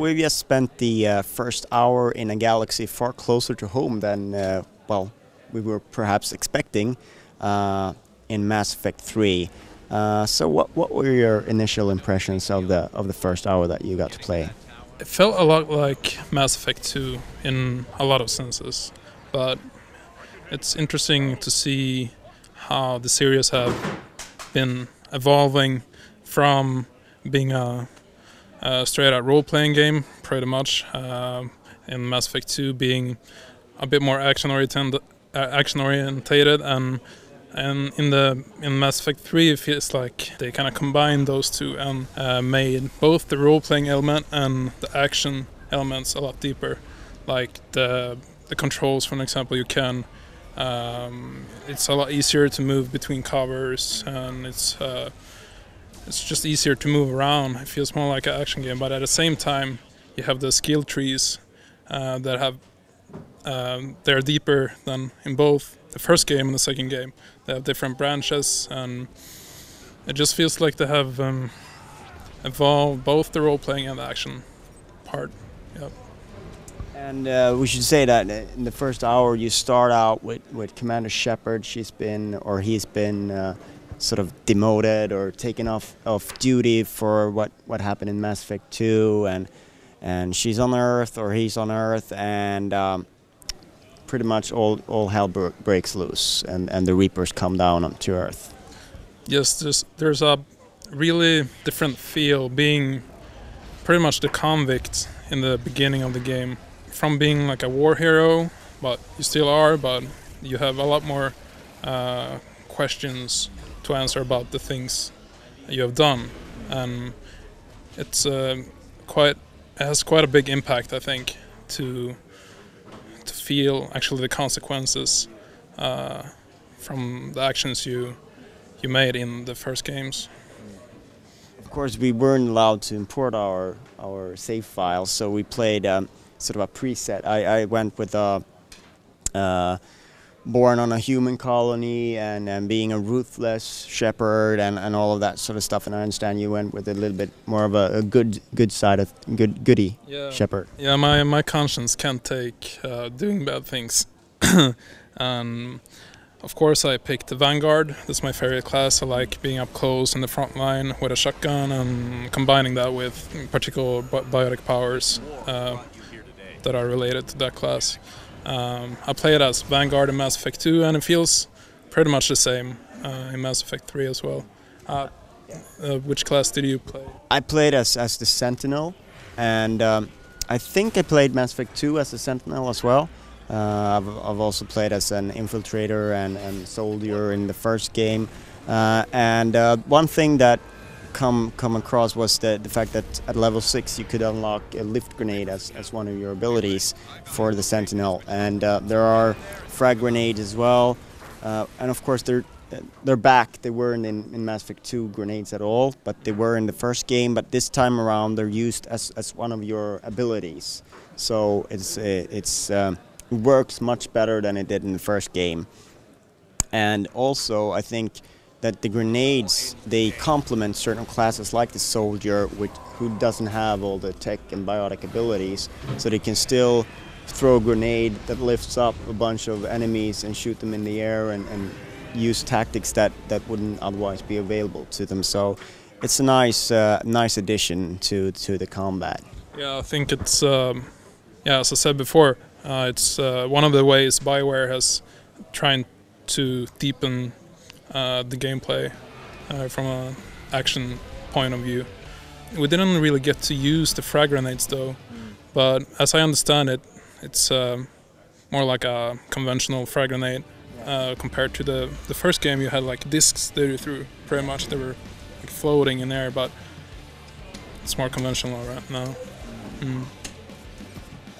we've just spent the first hour in a galaxy far closer to home than, well, we were perhaps expecting in Mass Effect 3. So what were your initial impressions of the first hour that you got to play? It felt a lot like Mass Effect 2 in a lot of senses, but it's interesting to see how the series have been evolving from being a straight-out role-playing game, pretty much, in Mass Effect 2 being a bit more action-oriented, and in Mass Effect 3 it feels like they kind of combined those two and made both the role-playing element and the action elements a lot deeper. Like the controls, for example, you can. It's a lot easier to move between covers, and it's just easier to move around. It feels more like an action game, but at the same time, you have the skill trees that have they're deeper than in both the first game and the second game. They have different branches, and it just feels like they have evolved both the role-playing and the action part. Yep. And we should say that in the first hour you start out with Commander Shepard. He's been sort of demoted or taken off duty for what happened in Mass Effect 2, and she's on Earth, or he's on Earth, and pretty much all hell breaks loose, and the Reapers come down onto Earth. Yes, there's a really different feel being pretty much the convict in the beginning of the game, from being like a war hero, but you still are, but you have a lot more questions to answer about the things you have done, and it has quite a big impact, I think, to feel actually the consequences from the actions you made in the first games. Of course, we weren't allowed to import our save files, so we played sort of a preset. I went with born on a human colony and being a ruthless shepherd and all of that sort of stuff. And I understand you went with a little bit more of a good side of goody shepherd. Yeah, my conscience can't take doing bad things. Of course, I picked the Vanguard. That's my favorite class. I like being up close in the front line with a shotgun and combining that with particular biotic powers that are related to that class. I played as Vanguard in Mass Effect 2, and it feels pretty much the same in Mass Effect 3 as well. Which class did you play? I played as the Sentinel, and I think I played Mass Effect 2 as the Sentinel as well. I've also played as an infiltrator and soldier in the first game, and one thing that come across was the fact that at level 6 you could unlock a lift grenade as one of your abilities for the Sentinel, and there are frag grenades as well, and of course they're back. They weren't in Mass Effect 2 grenades at all, but they were in the first game, but this time around they're used as one of your abilities, so it works much better than it did in the first game. And also I think that the grenades, they complement certain classes like the soldier, who doesn't have all the tech and biotic abilities, so they can still throw a grenade that lifts up a bunch of enemies and shoot them in the air and use tactics that wouldn't otherwise be available to them. So it's a nice addition to the combat. Yeah, I think it's as I said before, it's one of the ways BioWare has tried to deepen the gameplay from an action point of view. We didn't really get to use the frag grenades though, but as I understand it, it's more like a conventional frag grenade compared to the first game. You had like discs that you threw, pretty much. They were like floating in air, but it's more conventional right now.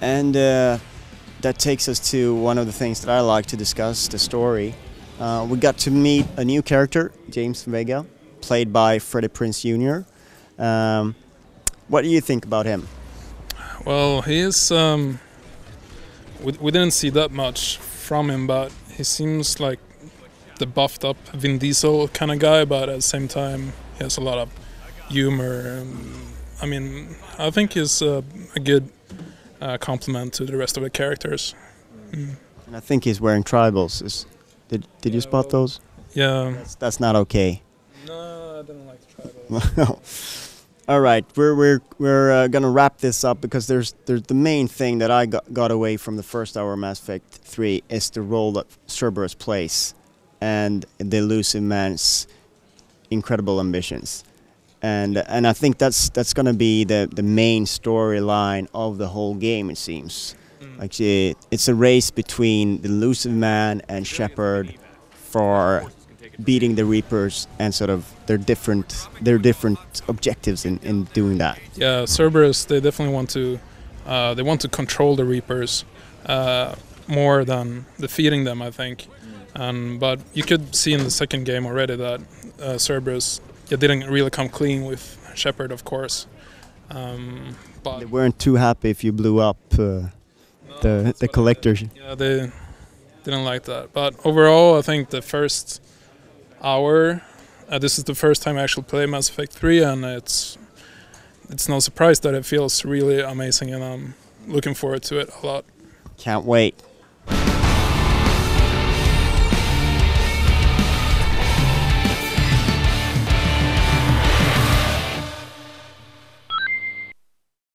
And that takes us to one of the things that I like to discuss, the story. We got to meet a new character, James Vega, played by Freddie Prinze Jr. What do you think about him? Well, he is... we didn't see that much from him, but he seems like the buffed up Vin Diesel kind of guy, but at the same time he has a lot of humor. I mean, I think he's a good complement to the rest of the characters. Mm. And I think he's wearing tribals. Did you spot those? Yeah. That's not okay. No, I didn't like the tribals. All right, we're gonna wrap this up because there's the main thing that I got away from the first hour of Mass Effect 3 is the role that Cerberus plays, and the elusive man's incredible ambitions, and I think that's gonna be the main storyline of the whole game. It seems like it's a race between the elusive man and Shepard for beating the Reapers, and sort of their different objectives in doing that. Yeah, Cerberus, they definitely want to control the Reapers more than defeating them, I think. But you could see in the second game already that Cerberus didn't really come clean with Shepard, of course. But they weren't too happy if you blew up the collector. Yeah, they didn't like that. But overall, I think the first hour, this is the first time I actually play Mass Effect 3, and it's no surprise that it feels really amazing, and I'm looking forward to it a lot. Can't wait.